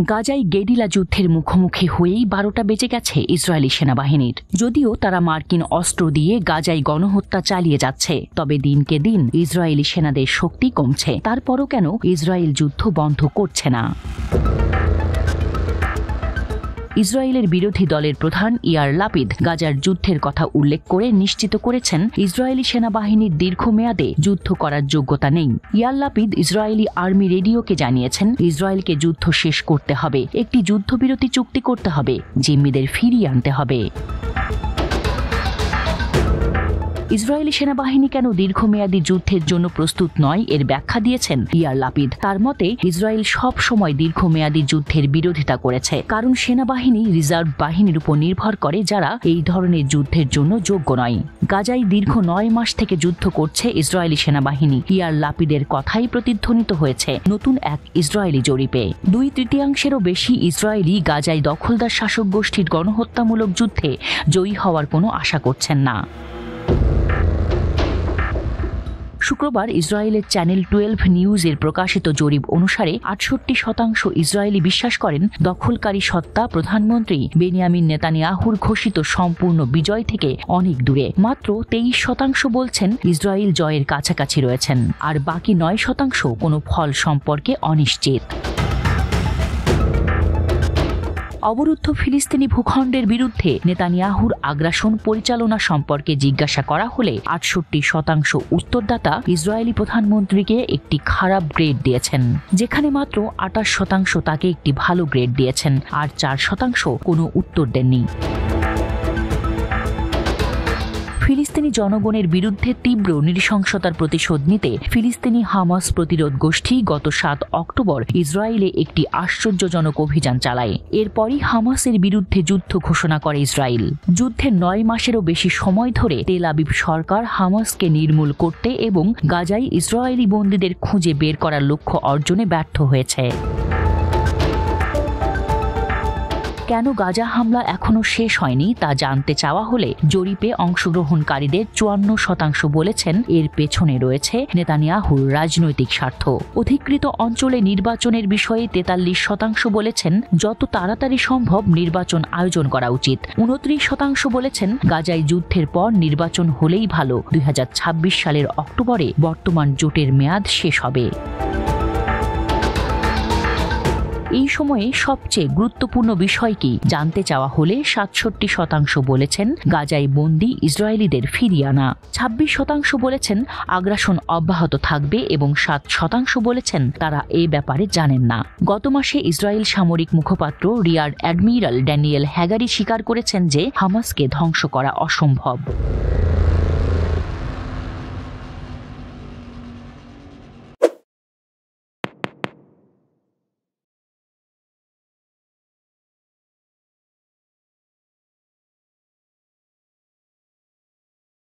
গাজায় গেরিলা যুদ্ধের মুখোমুখি হয়েই 12টা বেজে গেছে ইসরায়েলি সেনাবাহিনীর। যদিও তারা মার্কিন অস্ত্র দিয়ে গাজায় গণহত্যা চালিয়ে যাচ্ছে, তবে দিনকে দিন ইসরায়েলি সেনাদের শক্তি কমছে। তারপরও কেন ইসরায়েল যুদ্ধ বন্ধ করছে না? ইসরায়েলের বিরোধী দলের প্রধান ইয়ার লাপিদ গাজার যুদ্ধের কথা উল্লেখ করে নিশ্চিত করেছেন ইসরায়েলি সেনাবাহিনীর দীর্ঘমেয়াদে যুদ্ধ করার যোগ্যতা নেই। ইয়ার লাপিদ ইসরায়েলি আর্মি রেডিওকে জানিয়েছেন, ইসরায়েলকে যুদ্ধ শেষ করতে হবে, একটি যুদ্ধবিরতি চুক্তি করতে হবে, জিম্মিদের ফিরিয়ে আনতে হবে। ইসরায়েলি সেনাবাহিনী কেন দীর্ঘমেয়াদী যুদ্ধের জন্য প্রস্তুত নয় এর ব্যাখ্যা দিয়েছেন ইয়ার লাপিদ। তার মতে, ইসরায়েল সব সময় দীর্ঘমেয়াদী যুদ্ধের বিরোধিতা করেছে, কারণ সেনাবাহিনী রিজার্ভ বাহিনীর উপর নির্ভর করে যারা এই ধরনের যুদ্ধের জন্য যোগ্য নয়। গাজায় দীর্ঘ 9 মাস থেকে যুদ্ধ করছে ইসরায়েলি সেনাবাহিনী। ইয়ার লাপিদের কথাই প্রতিধ্বনিত হয়েছে নতুন এক ইসরায়েলি জরিপে। 2/3 বেশি ইসরায়েলি গাজায় দখলদার শাসক গোষ্ঠীর গণহত্যামূলক যুদ্ধে জয়ী হওয়ার কোনো আশা করছেন না। শুক্রবার ইসরায়েলের চ্যানেল 12 নিউজের প্রকাশিত জরিপ অনুসারে 68% ইসরায়েলি বিশ্বাস করেন দখলকারী সত্তা প্রধানমন্ত্রী বেনিয়ামিন নেতানিয়াহুর ঘোষিত সম্পূর্ণ বিজয় থেকে অনেক দূরে। মাত্র 23% বলছেন ইসরায়েল জয়ের কাছাকাছি রয়েছেন, আর বাকি 9% কোনো ফল সম্পর্কে অনিশ্চিত। অবরুদ্ধ ফিলিস্তিনি ভূখণ্ডের বিরুদ্ধে নেতানিয়াহুর আগ্রাসন পরিচালনা সম্পর্কে জিজ্ঞাসা করা হলে 68% উত্তরদাতা ইসরায়েলি প্রধানমন্ত্রীকে একটি খারাপ গ্রেড দিয়েছেন, যেখানে মাত্র 28% তাকে একটি ভালো গ্রেড দিয়েছেন, আর 4% কোনো উত্তর দেননি। ফিলিস্তিনি জনগণের বিরুদ্ধে তীব্র নৃশংসতার প্রতিশোধ নিতে ফিলিস্তিনি হামাস প্রতিরোধ গোষ্ঠী গত 7 অক্টোবর ইসরায়েলে একটি আশ্চর্যজনক অভিযান চালায়। এরপরই হামাসের বিরুদ্ধে যুদ্ধ ঘোষণা করে ইসরায়েল। যুদ্ধের 9 মাসেরও বেশি সময় ধরে তেল আবিব সরকার হামাসকে নির্মূল করতে এবং গাজায় ইসরায়েলি বন্দীদের খুঁজে বের করার লক্ষ্য অর্জনে ব্যর্থ হয়েছে। কেন গাজা হামলা এখনো শেষ হয়নি তা জানতে চাওয়া হলে জরিপে অংশগ্রহণকারীদের 54% বলেছেন এর পেছনে রয়েছে নেতানিয়াহুর রাজনৈতিক স্বার্থ। অধিকৃত অঞ্চলে নির্বাচনের বিষয়ে 43% বলেছেন যত তাড়াতাড়ি সম্ভব নির্বাচন আয়োজন করা উচিত। 29% বলেছেন গাজায় যুদ্ধের পর নির্বাচন হলেই ভালো, 2026 সালের অক্টোবরে বর্তমান জোটের মেয়াদ শেষ হবে। এই সময়ে সবচেয়ে গুরুত্বপূর্ণ বিষয় কি জানতে চাওয়া হলে 67% বলেছেন গাজায় বন্দী ইসরায়েলিদের ফিরিয়ে আনা, 26% বলেছেন আগ্রাসন অব্যাহত থাকবে এবং 7% বলেছেন তারা এ ব্যাপারে জানেন না। গত মাসে ইসরায়েল সামরিক মুখপাত্র রিয়ার অ্যাডমিরাল ড্যানিয়েল হ্যাগারি স্বীকার করেছেন যে হামাসকে ধ্বংস করা অসম্ভব।